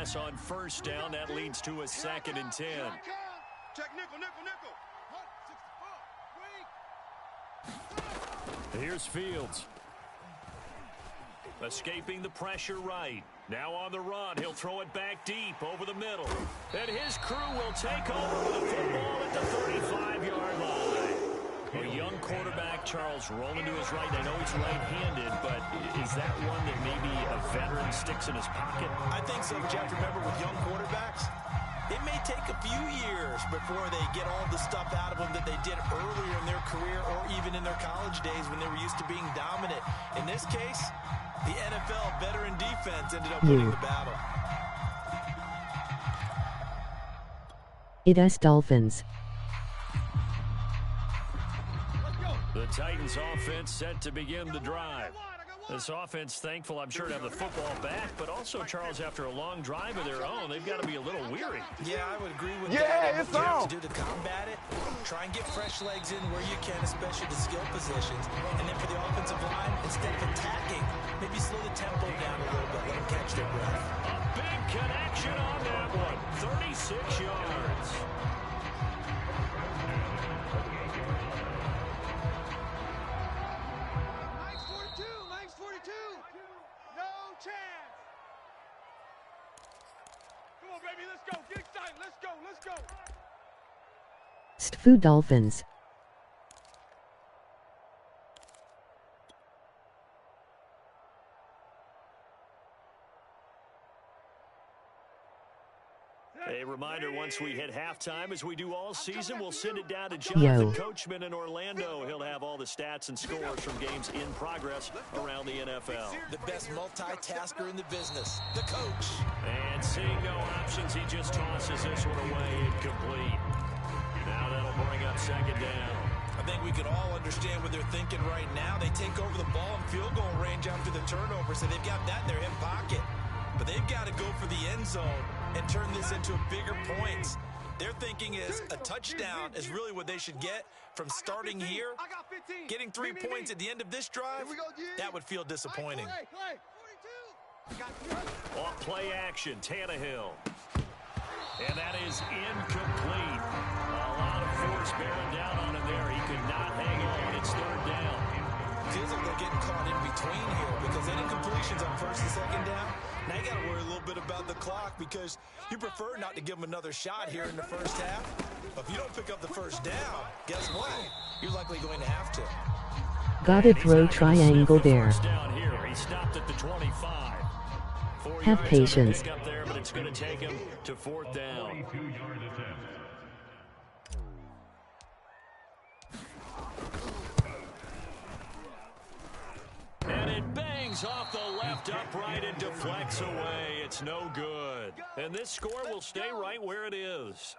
pass on first down. That leads to a 2nd and 10. Check nickel. Here's Fields. Escaping the pressure right. Now on the run. He'll throw it back deep over the middle. And his crew will take over with the football at the 35-yard line. A young quarterback, Charles, rolling to his right. I know he's right-handed, but is that one that maybe a veteran sticks in his pocket? I think so, but you have to remember with young quarterbacks, it may take a few years before they get all the stuff out of them that they did earlier in their career or even in their college days when they were used to being dominant. In this case, the NFL veteran defense ended up winning the battle. It is Dolphins. The Titans offense set to begin the drive. This offense thankful, I'm sure, to have the football back, but also, Charles, after a long drive of their own, they've got to be a little weary. Yeah, I would agree with that. Yeah, it's what you on. have to do to combat it, try and get fresh legs in where you can, especially the skill positions. And then for the offensive line, instead of attacking, maybe slow the tempo down a little bit, let them catch their breath. A big connection on that one, 36 yards. Stfu Dolphins. A reminder, once we hit halftime, as we do all season, we'll send it down to Jonathan Coachman in Orlando. He'll have all the stats and scores from games in progress around the NFL. The best multitasker in the business, the coach. And seeing no options, he just tosses this one away incomplete. Now that'll bring up 2nd down. I think we can all understand what they're thinking right now. They take over the ball in field goal range after the turnover, so they've got that in their hip pocket. But they've got to go for the end zone and turn this into bigger points. Their thinking is a touchdown is really what they should get from starting here. Getting 3 points at the end of this drive, that would feel disappointing. Off play action, Tannehill. And that is incomplete. A lot of force bearing down on him there. He could not hang on. It's 3rd down. Feels like they're getting caught in between here because any completions on 1st and 2nd down, now you got to worry a little bit about the clock because you prefer not to give them another shot here in the first half. But if you don't pick up the 1st down, guess what? You're likely going to have to. Gotta throw triangle there. Down here. He stopped at the 25. Have patience. Up there, but it's going to take him to 4th down. And it bangs off the left upright and deflects away. It's no good. And this score will stay right where it is.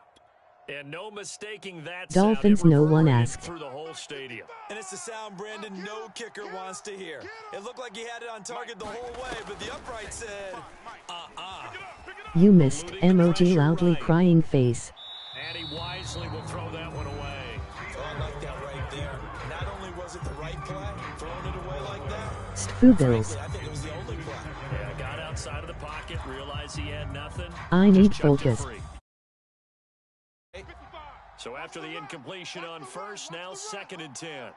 And no mistaking that Dolphins, sound. no one asked. Through the whole stadium. And it's the sound Brandon no kicker wants to hear. It looked like he had it on target the whole way, but the upright said, You missed. Emoji loudly crying face. And he wisely will throw that one away. Oh, I like that right there. Not only was it the right play, throwing it away like that. Stfu Bills. I think it was the only play. Yeah, got outside of the pocket, realized he had nothing. I need focus. So after the incompletion on first, now 2nd and 10.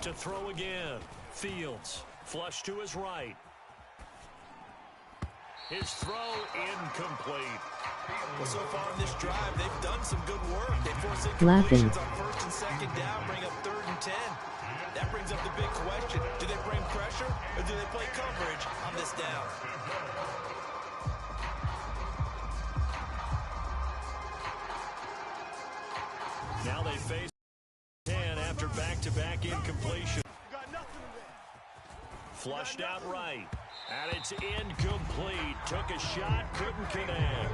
To throw again. Fields. Flush to his right. His throw incomplete. Well, so far in this drive, they've done some good work. They force Laughing. incompletions on 1st and 2nd down, bring up 3rd and 10. That brings up the big question. Do they bring pressure or do they play coverage on this down? Now they face 10 after back-to-back incompletion. Flushed out right. And it's incomplete. Took a shot, couldn't connect.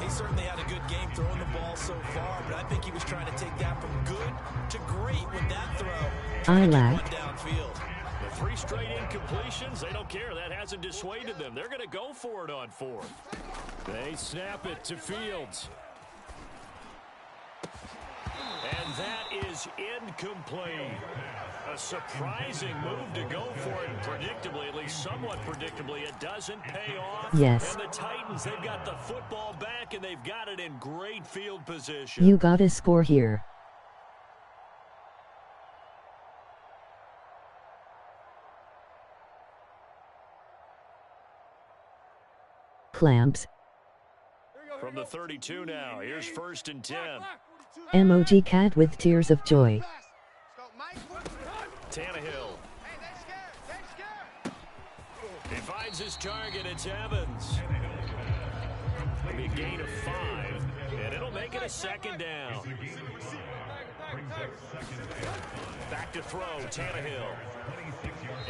He certainly had a good game throwing the ball so far, but I think he was trying to take that from good to great with that throw. I laughed. Downfield. The 3 straight incompletions, they don't care. That hasn't dissuaded them. They're going to go for it on 4th. They snap it to Fields. And that is incomplete. A surprising move to go for it. Predictably, at least somewhat predictably, it doesn't pay off. Yes. And the Titans, they've got the football back, and they've got it in great field position. You gotta score here. Clamps. From the 32 now, here's 1st and 10. Emoji cat with tears of joy. Tannehill. He finds his target. It's Evans. It'll be a gain of 5, and it'll make it a 2nd down. Back to throw, Tannehill.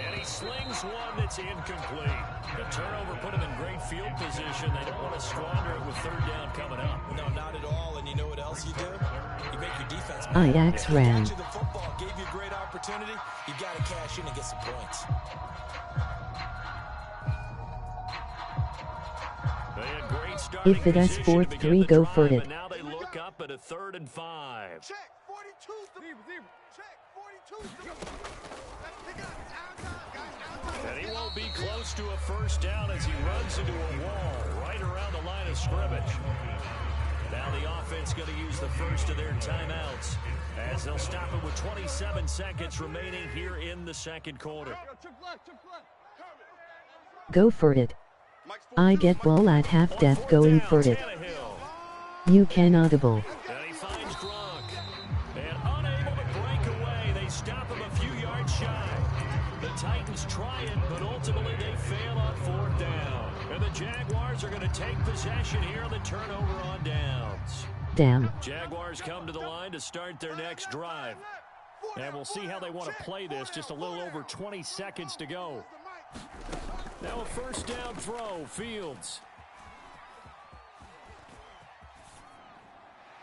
And he slings one that's incomplete. The turnover put him in great field position. They don't want to squander it with 3rd down coming up. No, not at all. And you know what else you do? You make your defense mad. Ajax ran. Catching the football gave you a great opportunity. You got to cash in and get some points. They had great starting If it has position 4th to begin 3, the go drive, for it. And now they look up at a 3rd and 5. Check 42. Check 42. And he won't be close to a 1st down as he runs into a wall right around the line of scrimmage. Now the offense going to use the first of their timeouts as they'll stop it with 27 seconds remaining here in the 2nd quarter. Go for it. I get ball at half depth going for it. You can audible. And he finds Gronk. And unable to break away, they stop him a few yards shy. The Titans try it, but ultimately they fail on 4th down. And the Jaguars are going to take possession here on the turnover on downs. Damn. Jaguars come to the line to start their next drive. And we'll see how they want to play this. Just a little over 20 seconds to go. Now a 1st down throw, Fields.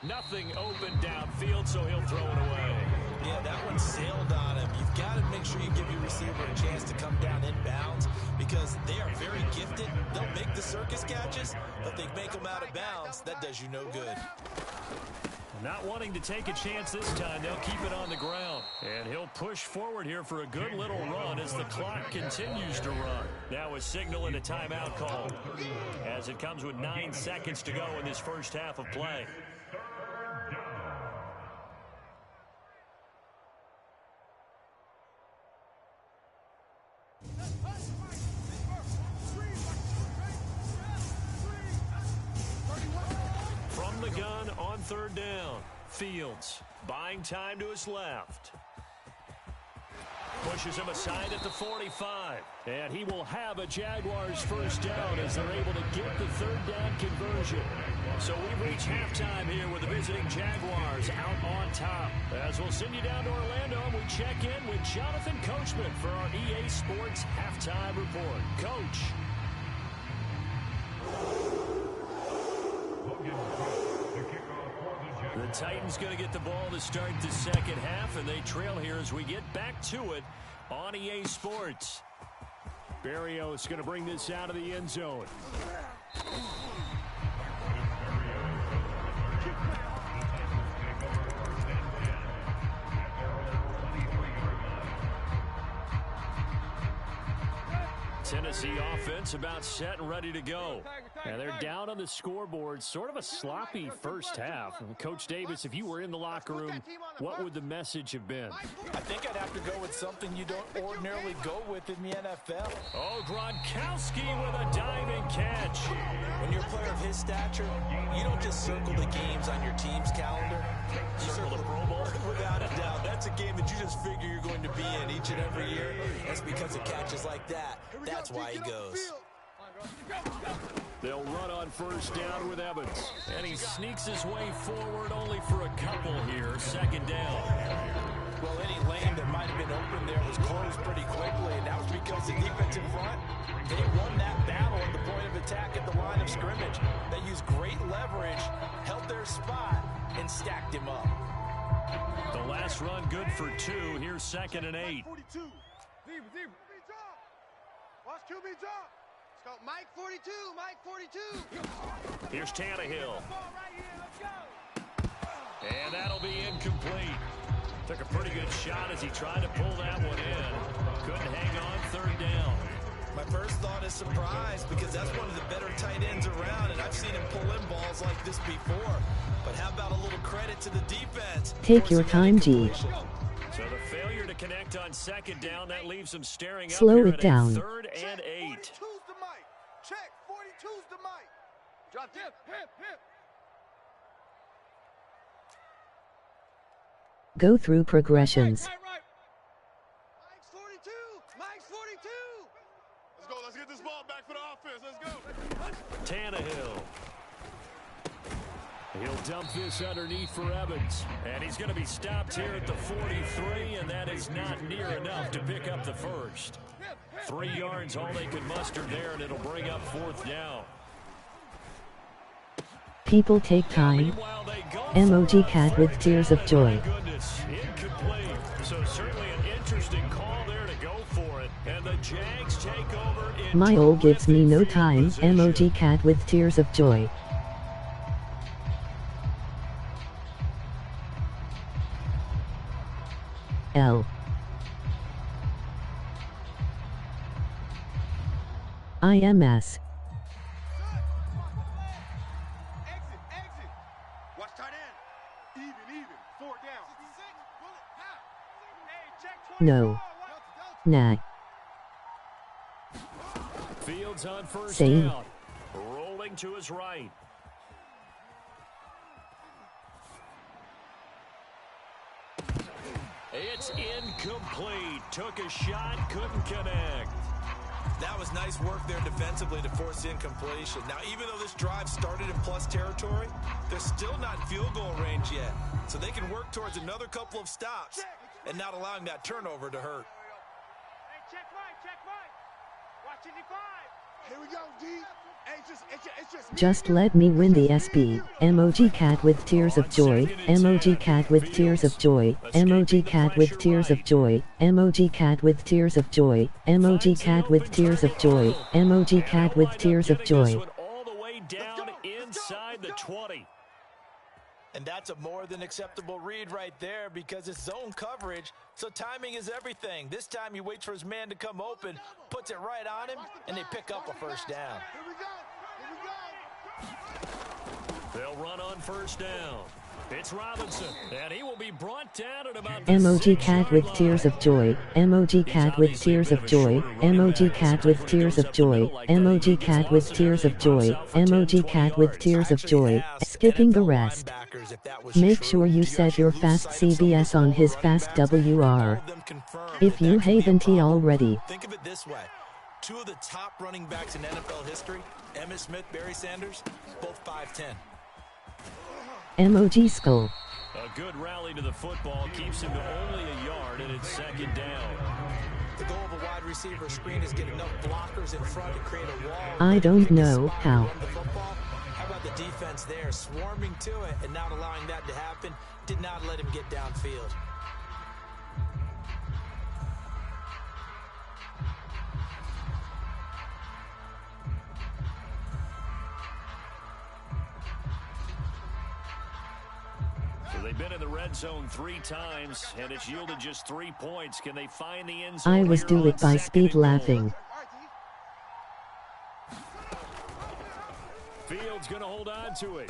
Nothing open downfield, so he'll throw it away. Yeah, that one sailed on him. You've got to make sure you give your receiver a chance to come down inbounds because they are very gifted. They'll make the circus catches, but they make them out of bounds. That does you no good. Not wanting to take a chance this time, they'll keep it on the ground. And he'll push forward here for a good little run as the clock continues to run. Now a signal and a timeout call as it comes with 9 seconds to go in this first half of play. From the gun on 3rd down, Fields buying time to his left. Pushes him aside at the 45. And he will have a Jaguars 1st down as they're able to get the 3rd down conversion. So we reach halftime here with the visiting Jaguars out on top. As we'll send you down to Orlando, we check in with Jonathan Coachman for our EA Sports Halftime Report. Coach. The Titans going to get the ball to start the 2nd half, and they trail here as we get back to it on EA Sports. Berrios going to bring this out of the end zone. Tennessee offense about set and ready to go. And they're down on the scoreboard. Sort of a sloppy first half. Coach Davis, if you were in the locker room, what would the message have been? I think I'd have to go with something you don't ordinarily go with in the NFL. Oh, Gronkowski with a diving catch. When you're a player of his stature, you don't just circle the games on your team's calendar. You circle the Pro Bowl. Without a doubt. That's a game that you just figure you're going to be in each and every year. That's because of catches like that. That's why he goes. They'll run on 1st down with Evans. And he sneaks his way forward only for a couple here. 2nd down. Well, any lane that might have been open there was closed pretty quickly, and that was because the defense in front, they won that battle at the point of attack at the line of scrimmage. They used great leverage, held their spot, and stacked him up. The last run good for 2. Here's 2nd and 8. 42. Watch QB drop. Let's go. Mike 42. Mike 42. Here's Tannehill. And that'll be incomplete. Took a pretty good shot as he tried to pull that one in. Couldn't hang on third down. My first thought is surprise because that's one of the better tight ends around, and I've seen him pull in balls like this before. But how about a little credit to the defense? Take your time, G. So the failure to connect on second down, that leaves him staring up Slow here it at down. 3rd and 8. 42's the mic. Check. 42's the mic. Drop hip. Go through progressions. Mike's 42. Mike's 42. Let's go. Let's get this ball back for the offense. Let's go. Tannehill. He'll dump this underneath for Evans. And he's going to be stopped here at the 43, and that is not near enough to pick up the first. 3 yards, all they could muster there, and it'll bring up 4th down. People take time. Emoji cat with tears of joy. Goodness, incomplete. So certainly an interesting call there to go for it. And the Jags take over in My ol' gives me no terrific time. field position. Emoji cat with tears of joy. L. IMS. Exit. Watch tight end. Even. 4 down. Hey, check 24. No. Nah. Fields on first Same. down. Rolling to his right. It's incomplete. Took a shot, couldn't connect. That was nice work there defensively to force incompletion. Now, even though this drive started in plus territory, they're still not in field goal range yet. So they can work towards another couple of stops and not allowing that turnover to hurt. Hey, check right. Watch 85. Here we go, D. Hey, it's just me. Just let me win the SB. Emoji cat with tears of joy. Emoji cat with tears of joy. Emoji cat with tears of joy. Emoji cat with tears of joy. Emoji cat with tears of joy. Emoji cat with tears of joy. All the way down inside the 20. And that's a more than acceptable read right there because it's zone coverage, so timing is everything. This time he waits for his man to come open, puts it right on him, and they pick up a first down. Here we go. They'll run on first down. It's Robinson, and he will be brought down at about the Emoji 6-yard cat with line. tears of joy. Emoji cat with tears of joy. Emoji cat with tears of joy. Emoji cat with tears of joy. Emoji cat with tears of joy. Skipping the rest. Make sure you set your fast CBS on his fast WR. If you haven't already. Think of it this way. 2 of the top running backs in NFL history, Emmitt Smith, Barry Sanders, both 5'10". Emoji skull. A good rally to the football keeps him to only a yard, and it's 2nd down. The goal of a wide receiver screen is get enough blockers in front to create a wall. I don't know how. Run the football. How about the defense there, swarming to it and not allowing that to happen? Did not let him get downfield. So they've been in the red zone 3 times, and it's yielded just 3 points. Can they find the end zone? I was here do on it by 2nd speed and goal? laughing. Fields going to hold on to it.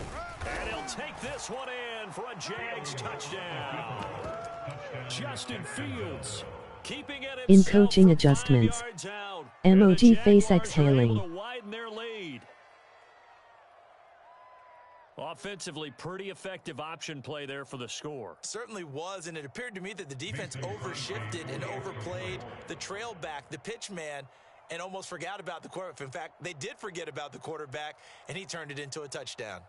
And he'll take this one in for a Jags touchdown. Justin Fields keeping it In himself coaching from adjustments. 5 yards out. Emoji And the face Jaguars are able exhaling. to widen their lead. Offensively, pretty effective option play there for the score. Certainly was, and it appeared to me that the defense overshifted and overplayed the trail back, the pitch man, and almost forgot about the quarterback. In fact, they did forget about the quarterback, and he turned it into a touchdown.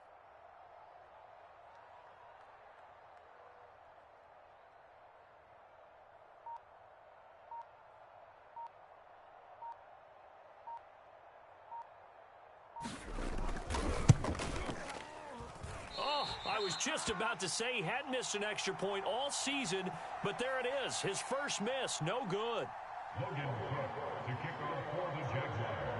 I was just about to say he hadn't missed an extra point all season, but there it is. His first miss, no good. Logan Cook to kick off for the Jaguars.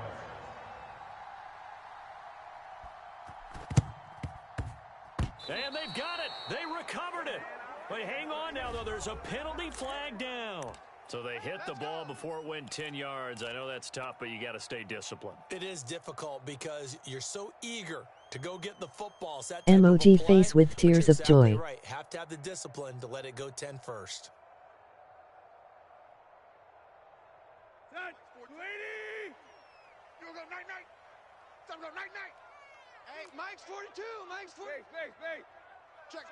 And they've got it. They recovered it. But hang on now, though. There's a penalty flag down. So they hit the ball before it went 10 yards. I know that's tough, but you got to stay disciplined. It is difficult because you're so eager to go get the football. So Emoji face with tears of joy. Right. Have to have the discipline to let it go 10 first. Hey, Mike's 42. Mike's 40. Check.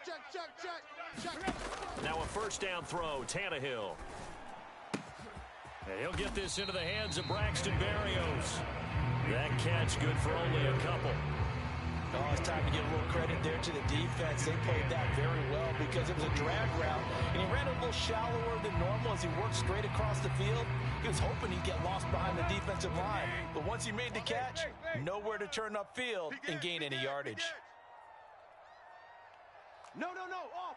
Now a first down throw, Tannehill. And he'll get this into the hands of Braxton Berrios. That catch good for only a couple. Oh, it's time to give a little credit there to the defense. They played that very well because it was a drag route, and he ran a little shallower than normal as he worked straight across the field. He was hoping he'd get lost behind the defensive line, but once he made the catch, nowhere to turn upfield and gain any yardage. No. Off.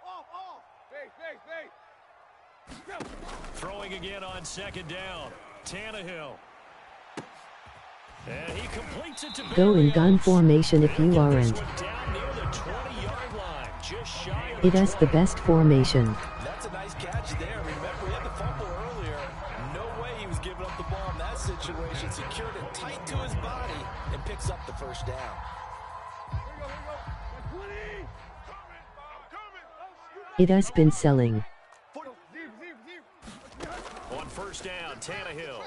Throwing again on second down. Tannehill. And he completes it to Go in gun formation if you aren't. Down near the 20-yard line, just shy of It is the best formation. That's a nice catch there. Remember, he had the fumble earlier. No way he was giving up the ball in that situation. Secured it tight to his body and picks up the first down. It has been selling. On first down, Tannehill.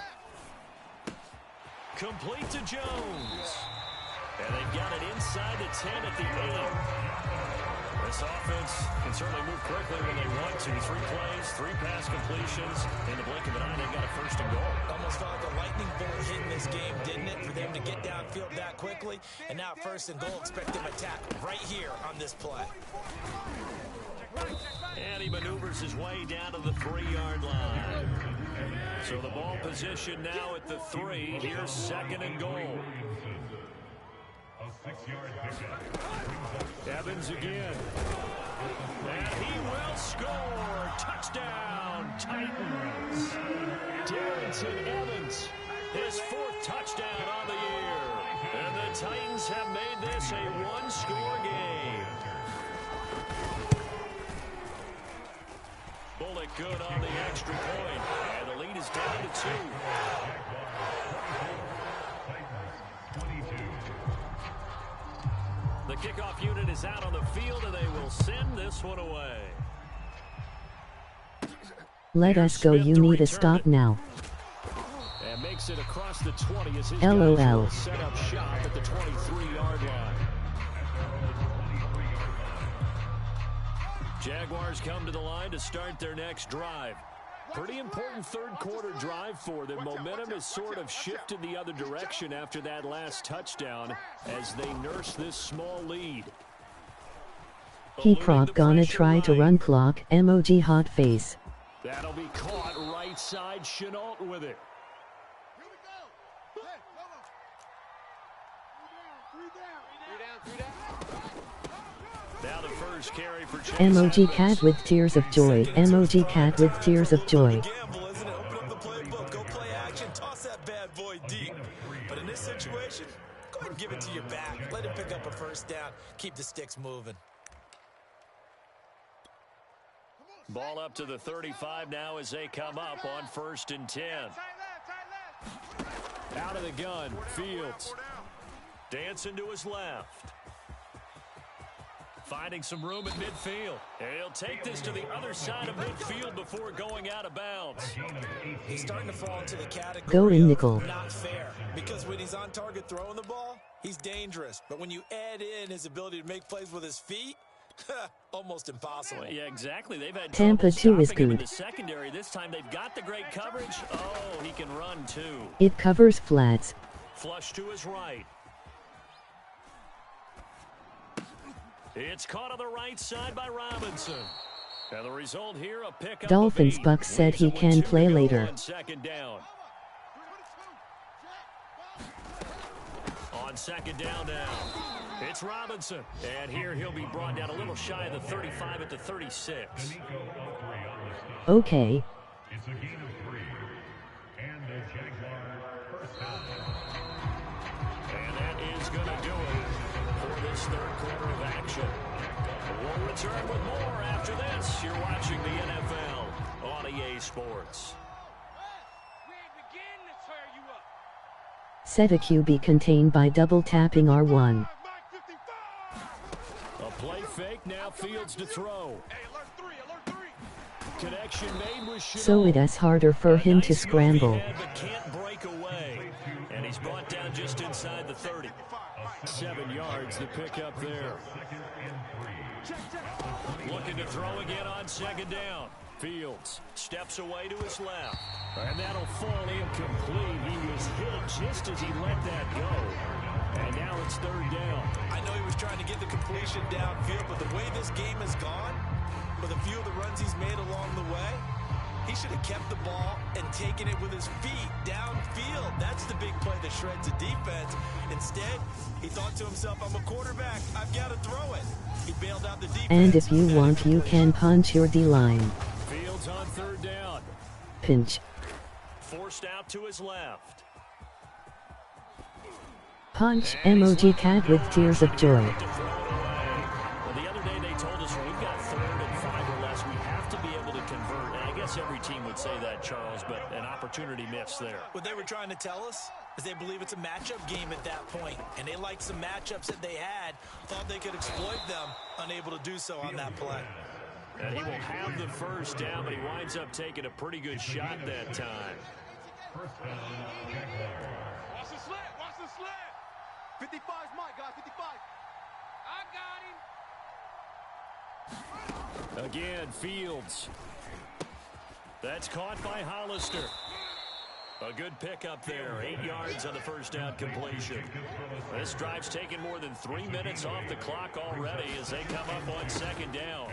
Complete to Jones. And they've got it inside the 10 at the 8. This offense can certainly move quickly when they want to. 3 plays, 3 pass completions. In the blink of an eye, they've got a first and goal. Almost felt like a lightning bolt hit in this game, didn't it? For them to get downfield that quickly. And now first and goal, expect them to attack right here on this play. And he maneuvers his way down to the 3-yard line. So the ball position now at the 3. Here's second and goal. A 6-yard pickup. Evans again. And he will score. Touchdown, Titans. Darrington Evans, his 4th touchdown on the year. And the Titans have made this a 1-score game. Bullock good on the extra point. And the lead is down to 2. The kickoff unit is out on the field, and they will send this one away. Let us go. You need to stop now. And makes it across the 20 as his LOL. guys will set up shop at the 23-yard line. Jaguars come to the line to start their next drive. Pretty important third-quarter drive for them. Momentum has sort of shifted the other direction after that last touchdown as they nurse this small lead. He proc gonna try to run clock. Emoji hot face. That'll be caught right side. Chenault with it. Now the first carry for Chase Emoji Edmonds. cat with tears of joy. Emoji cat with tears of joy. Gamble, isn't it? Open up the playbook, go play action, toss that bad boy deep. But in this situation, go ahead and give it to your back. Let him pick up a first down. Keep the sticks moving. Ball up to the 35 now as they come up on 1st and 10. Out of the gun, Fields. Dancing to his left. Finding some room at midfield. And he'll take this to the other side of midfield before going out of bounds. He's starting to fall into the category Go in of nickel. not fair. Because when he's on target throwing the ball, he's dangerous. But when you add in his ability to make plays with his feet, almost impossible. Yeah, exactly. They've had Tampa trouble 2 is stopping him in good. the secondary. This time they've got the great coverage. Oh, he can run too. It covers flats. Flush to his right. It's caught on the right side by Robinson. And the result here, a pick Dolphins Bucks said he can play later. On second down. On second down now. It's Robinson. And here he'll be brought down a little shy of the 35 at the 36. Okay. It's a gain of 3. And the Jaguar first down. And that is going to do it for this third quarter of action. We'll return with more after this. You're watching the NFL on EA Sports. Set a QB contain by double tapping R1. A play fake, now Fields to throw. Connection made with Shenault. So it is harder for him to scramble. But can't break away. And he's brought down just inside the 30. 7 yards to pick up there. Looking to throw again on second down. Fields steps away to his left. And that'll fall incomplete. He was hit just as he let that go. And now it's third down. I know he was trying to get the completion downfield, but the way this game has gone, with a few of the runs he's made along the way, he should have kept the ball and taken it with his feet downfield. That's the big play that shreds the defense. Instead, he thought to himself, I'm a quarterback. I've got to throw it. He bailed out the defense. And if you want, you can punch your D-line. Fields on third down. Pinch. Forced out to his left. Punch. Emoji cat with tears of joy. Well, the other day they told us we've got 3rd and 5 or less. We have to be able to convert. And I guess every team would say that, Charles, but an opportunity missed there. What they were trying to tell us is they believe it's a matchup game at that point, and they liked some matchups that they had, thought they could exploit them, unable to do so on that play. And he will have the first down, but he winds up taking a pretty good shot that time. First down, Jaguars. Watch the slant. Watch the slant. 55's mine, guys. 55. I got him. Again, Fields. That's caught by Hollister. A good pickup there. 8 yards on the first down completion. This drive's taken more than 3 minutes off the clock already as they come up on second down.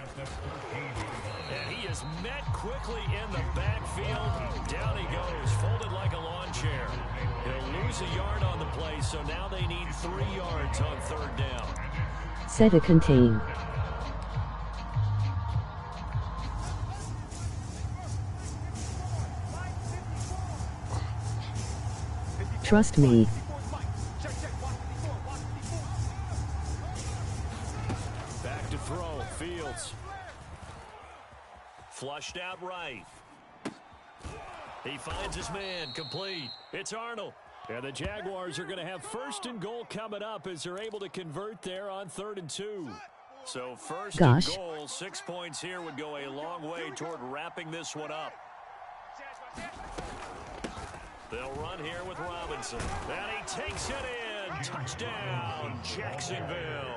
And he is met quickly in the backfield. Down he goes, folded like a lawn chair. He'll lose a yard on the play, so now they need 3 yards on third down. Set a contain. Trust me. Back to throw, Fields. Flushed out right. He finds his man, complete. It's Arnold. And the Jaguars are going to have 1st and goal coming up as they're able to convert there on 3rd and 2. So 1st and goal, 6 points here would go a long way toward wrapping this one up. They'll run here with Robinson. And he takes it in. Touchdown, Jacksonville.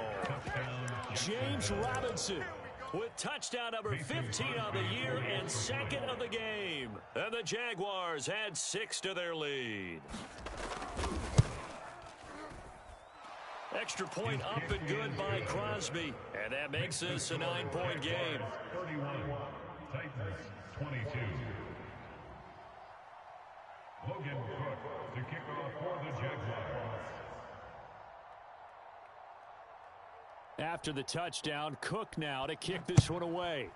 James Robinson with touchdown number 15 of the year and 2nd of the game. And the Jaguars add 6 to their lead. Extra point up and good by Crosby. And that makes this a 9-point game. 31, Titans 22. Logan Cook to kick off for the Jaguars. After the touchdown, Cook now to kick this one away.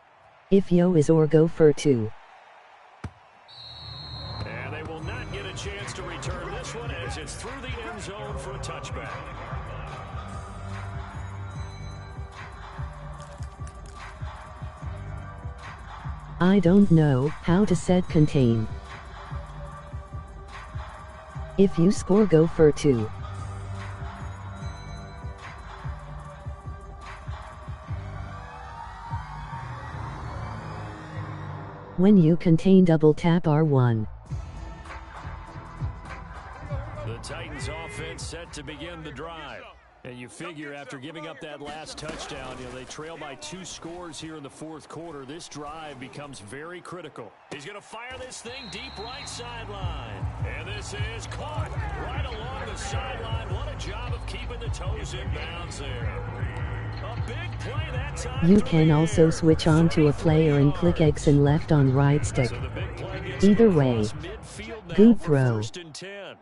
If yo is or go for 2. And they will not get a chance to return this one as it's through the end zone for a touchback. I don't know how to set contain. If you score, go for 2. When you contain, double tap R1. The Titans offense set to begin the drive. And you figure after giving up that last touchdown, they trail by 2 scores here in the 4th quarter. This drive becomes very critical. He's going to fire this thing deep right sideline. And this is caught right along the sideline. What a job of keeping the toes in bounds there. A big play that time. You can also switch on to a player and click X and left on right stick. So the big play gets Either way, good throw. 1st and 10.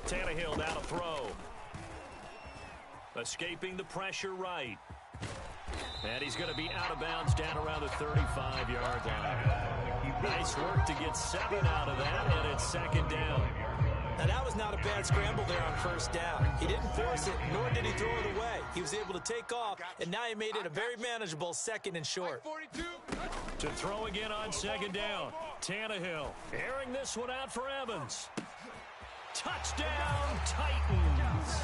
Tannehill now to throw. Escaping the pressure right. And he's going to be out of bounds down around the 35-yard line. Nice work to get 7 out of that, and it's 2nd down. Now, that was not a bad scramble there on first down. He didn't force it, nor did he throw it away. He was able to take off, and now he made it a very manageable 2nd and short. To throw again on 2nd down. Tannehill airing this one out for Evans. Touchdown, Titans.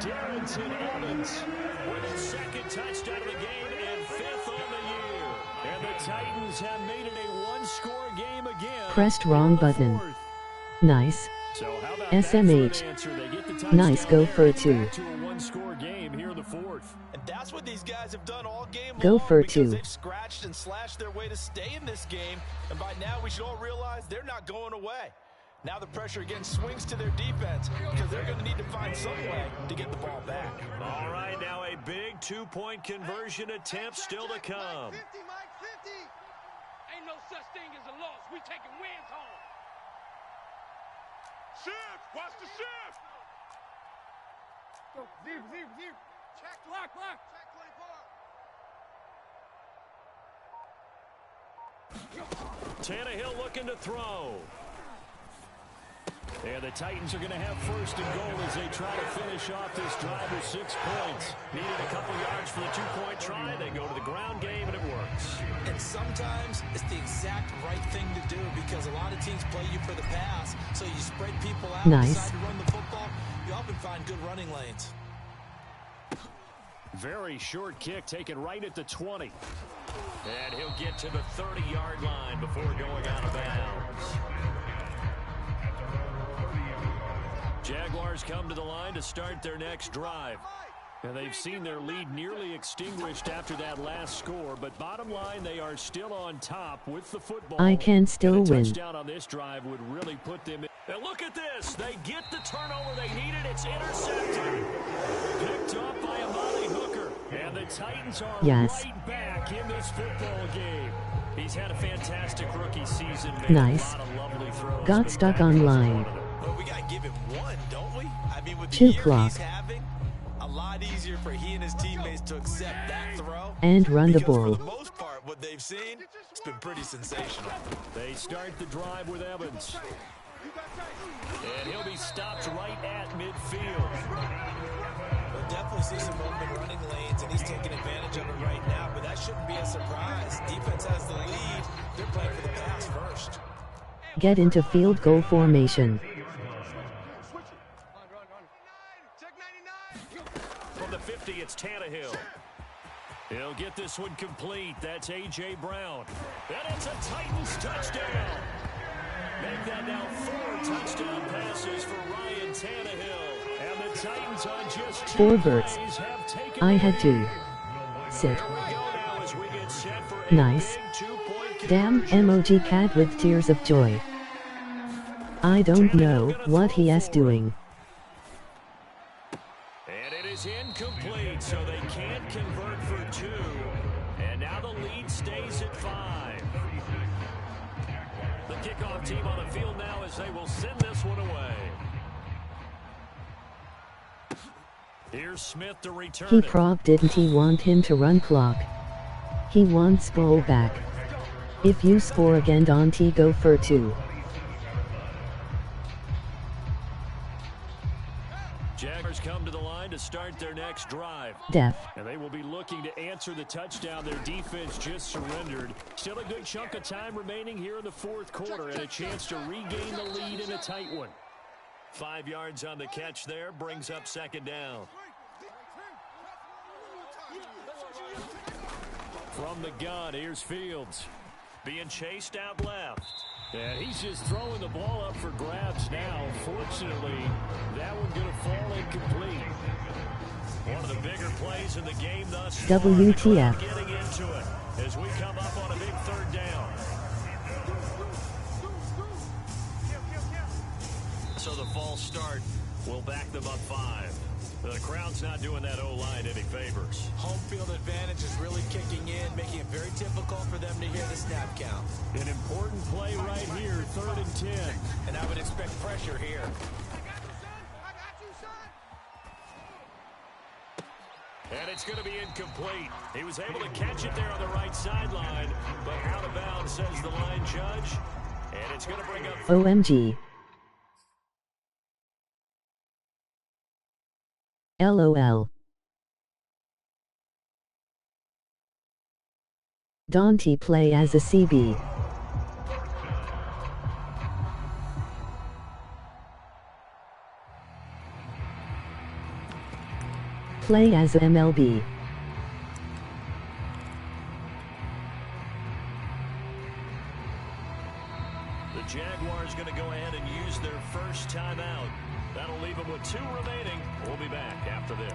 Darrington Evans with his 2nd touchdown of the game and 5th on the year. And the Titans have made it a one-score game again. Pressed wrong button. 4th. Nice. So how about SMH. They get the touchdown. Nice go for a 2. To a one-score game here in the 4th. And that's what these guys have done all game long. Go for a because 2. they've scratched and slashed their way to stay in this game. And by now, we should all realize they're not going away. Now the pressure again swings to their defense because they're going to need to find some way to get the ball back. All right, now a big 2-point conversion attempt still to come. 50, Mike, 50. Ain't no such thing as a loss. We taking wins home. Shift. Watch the shift. Go, zero. Check. Block. Check 24. Tannehill looking to throw. And the Titans are going to have 1st and goal as they try to finish off this drive with 6 points. Needed a couple yards for the 2-point try. They go to the ground game, and it works. And sometimes it's the exact right thing to do because a lot of teams play you for the pass. So you spread people out, Nice. decide to run the football. You often find good running lanes. Very short kick taken right at the 20. And he'll get to the 30-yard line before going out of bounds. Jaguars come to the line to start their next drive. And they've seen their lead nearly extinguished after that last score, but bottom line, they are still on top with the football. I can still and a win. touchdown on this drive would really put them in. And look at this. They get the turnover they needed. It's intercepted. Picked up by Amari Hooker. And the Titans are right back in this football game. He's had a fantastic rookie season. Nice. A lot of lovely throws. Got stuck on line. Well, we got to give him one, don't we? I mean, with the 2 year clock. he's having, a lot easier for he and his teammates to accept that throw. And run the because ball. for the most part, what they've seen, it's been pretty sensational. They start the drive with Evans. And he'll be stopped right at midfield. We'll definitely see some open running lanes, and he's taking advantage of it right now, but that shouldn't be a surprise. Defense has the lead. They're playing for the pass first. Get into field goal formation. Check 99. From the 50, it's Tannehill. He'll get this one complete. That's A.J. Brown. And it's a Titans touchdown. Make that now 4 touchdown passes for Ryan Tannehill. And the Titans on just 2 4 verts. plays have taken I the had lead. to. Sit. Here we go now as we get set for a Nice. big 2-point Damn conversion. emoji cat with tears of joy. I don't know what he is doing. And it is incomplete, so they can't convert for 2. And now the lead stays at 5. The kickoff team on the field now as they will send this one away. Here's Smith to return He it. didn't he want him to run clock? He wants ball back. If you score again Dante go for 2. Jaguars come to the line to start their next drive. Def. And they will be looking to answer the touchdown their defense just surrendered. Still a good chunk of time remaining here in the 4th quarter and a chance to regain the lead in a tight one. 5 yards on the catch there, brings up 2nd down. From the gun, here's Fields. Being chased out left. And he's just throwing the ball up for grabs now. Fortunately, that one going to fall incomplete. One of the bigger plays in the game thus far. WTF. Getting into it as we come up on a big 3rd down. So the false start will back them up 5. The crowd's not doing that O-line any favors. Home field advantage is really kicking in, making it very difficult for them to hear the snap count. An important play right here, 3rd and 10. And I would expect pressure here. And it's going to be incomplete. He was able to catch it there on the right sideline, but out of bounds, says the line judge. And it's going to bring up... OMG. LOL. Dante play as a CB. Play as a MLB. The Jaguars going to go ahead and use their first timeout. That'll leave them with 2 remaining. We'll be back after this.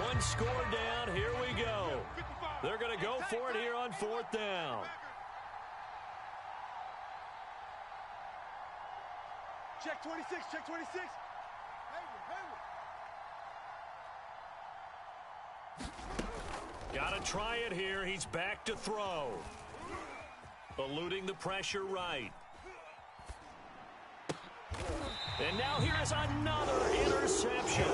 One score down. Here we go. They're going to go for it here on 4th down. Check 26, check 26. Got to try it here. He's back to throw. Eluding the pressure right. And now here is another interception.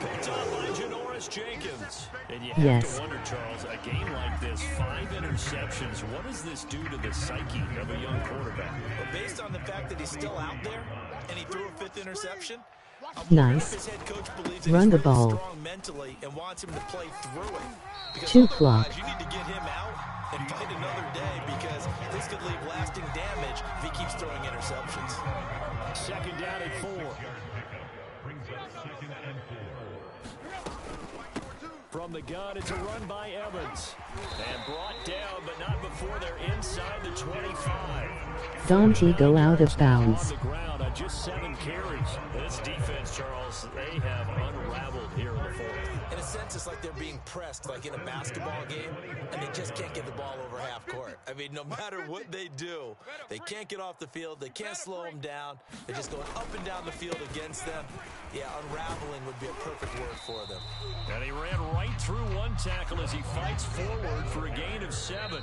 Picked up by Janoris Jenkins. And you have to wonder, Charles, a game like this, 5 interceptions, what does this do to the psyche of a young quarterback? But based on the fact that he's still out there and he threw a 5th interception, Nice. his head coach believes that Run he's the really ball. strong mentally and wants him to play through it. Because 2 clock. you need to get him out and fight another day because this could leave lasting damage if he keeps throwing interceptions. 2nd down and 4. Brings up 2nd and 4. From the gun, it's a run by Evans. And brought down, but not before they're inside the 25. Dante go out of bounds. On the ground on just 7 carries. This defense, Charles, they have unraveled here in the 4th. In a sense, it's like they're being pressed, like in a basketball game, and they just can't get the ball over half court. I mean, no matter what they do, they can't get off the field. They can't slow them down. They're just going up and down the field against them. Yeah, unraveling would be a perfect word for them. And he ran right through one tackle as he fights forward for a gain of 7.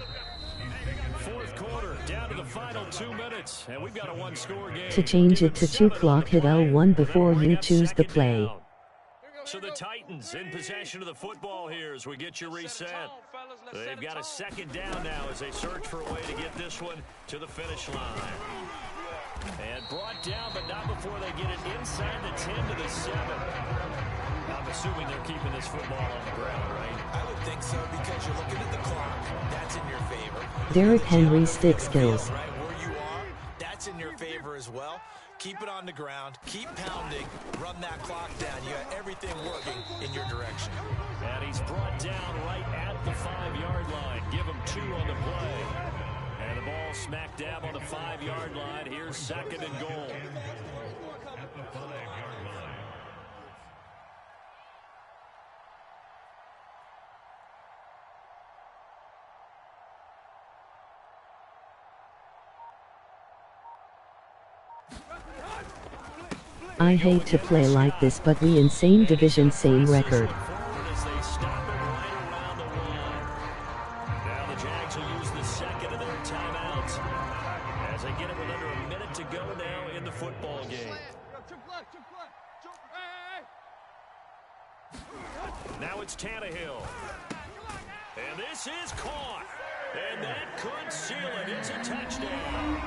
4th quarter, down to the final 2 minutes, and we've got a 1-score game. To change it to 2 clock, hit L1 before you choose the play. So the Titans in possession of the football here as we get you reset. They've got a 2nd down now as they search for a way to get this one to the finish line. And brought down, but not before they get it inside the 10 to the 7. I'm assuming they're keeping this football on the ground, right? I would think so because you're looking at the clock. That's in your favor. Derrick Henry stick skills. Right where you are, that's in your favor as well. Keep it on the ground. Keep pounding. Run that clock down. You got everything working in your direction. And he's brought down right at the 5-yard line. Give him 2 on the play. And the ball smack dab on the 5-yard line. Here's 2nd and goal. At the 5-yard line. I hate to play like this, but we in same division, same record. As they stop it right around the line. Now the Jags will use the 2nd of their timeouts as they get it with under a minute to go now in the football game. Now it's Tannehill. And this is caught. And that could seal it. It's a touchdown.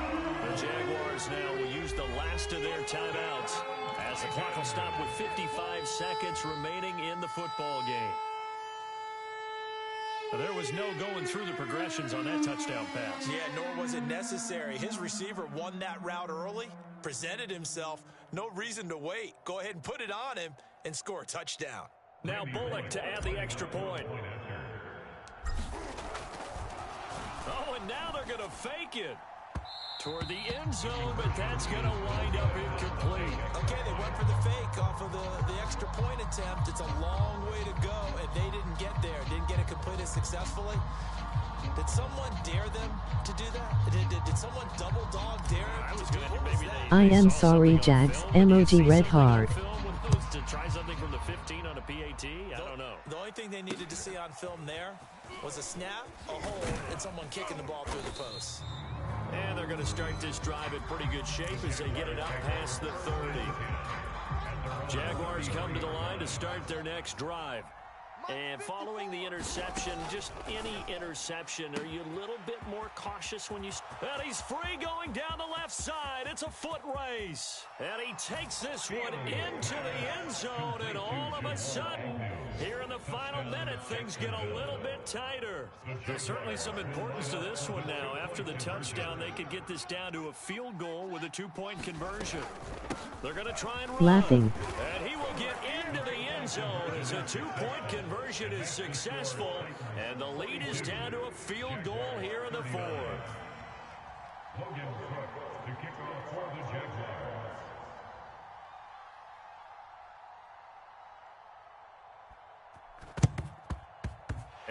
The Jaguars now will use the last of their timeouts as the clock will stop with 55 seconds remaining in the football game. There was no going through the progressions on that touchdown pass. Yeah, nor was it necessary. His receiver won that route early, presented himself. No reason to wait. Go ahead and put it on him and score a touchdown. Now Bullock to add the extra point. Oh, and now they're going to fake it toward the end zone, but that's going to wind up incomplete. Okay, they went for the fake off of the extra point attempt. It's a long way to go, and they didn't get there. Didn't get it completed successfully. Did someone dare them to do that? Did someone double dog dare them to do that? I am sorry, Jags. Emoji red hard. To try something from the 15 on a PAT? I don't know. The only thing they needed to see on film there was a snap, a hole, and someone kicking the ball through the post. And they're going to start this drive in pretty good shape as they get it up past the 30. Jaguars come to the line to start their next drive. And following the interception, just any interception, are you a little bit more cautious when you... And he's free going down the left side. It's a foot race. And he takes this one into the end zone, and all of a sudden, here in the final minute, things get a little bit tighter. There's certainly some importance to this one now. After the touchdown, they could get this down to a field goal with a two-point conversion. They're going to try and run. Laughing. And he will get into the end zone as a two-point conversion is successful. And the lead is down to a field goal here in the fourth. Logan Cook to kick off for the Jaguars.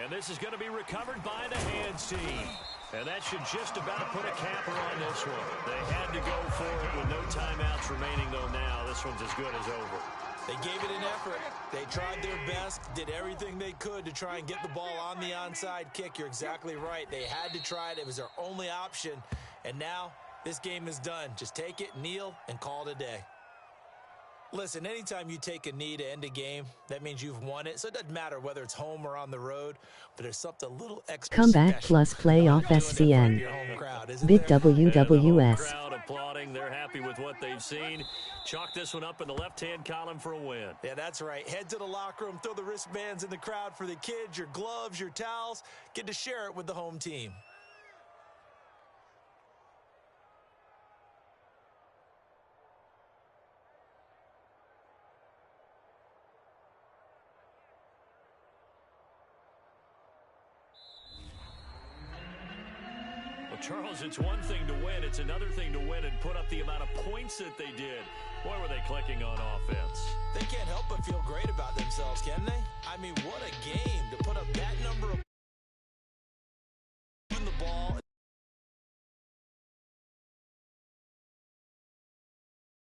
And this is going to be recovered by the hands team. And that should just about put a capper on this one. They had to go for it with no timeouts remaining, though now this one's as good as over. They gave it an effort. They tried their best, did everything they could to try and get the ball on the onside kick. You're exactly right. They had to try it. It was their only option. And now this game is done. Just take it, kneel, and call it a day. Listen, anytime you take a knee to end a game, that means you've won it. So it doesn't matter whether it's home or on the road, but there's something a little extra Comeback special plus playoff about doing it in front of SCN. your home crowd, isn't Big there? And the home WWS. crowd applauding. They're happy with what they've seen. Chalk this one up in the left-hand column for a win. Yeah, that's right. Head to the locker room, throw the wristbands in the crowd for the kids, your gloves, your towels. Get to share it with the home team. Charles, it's one thing to win. It's another thing to win and put up the amount of points that they did. Boy, were they clicking on offense. They can't help but feel great about themselves, can they? I mean, what a game to put up that number of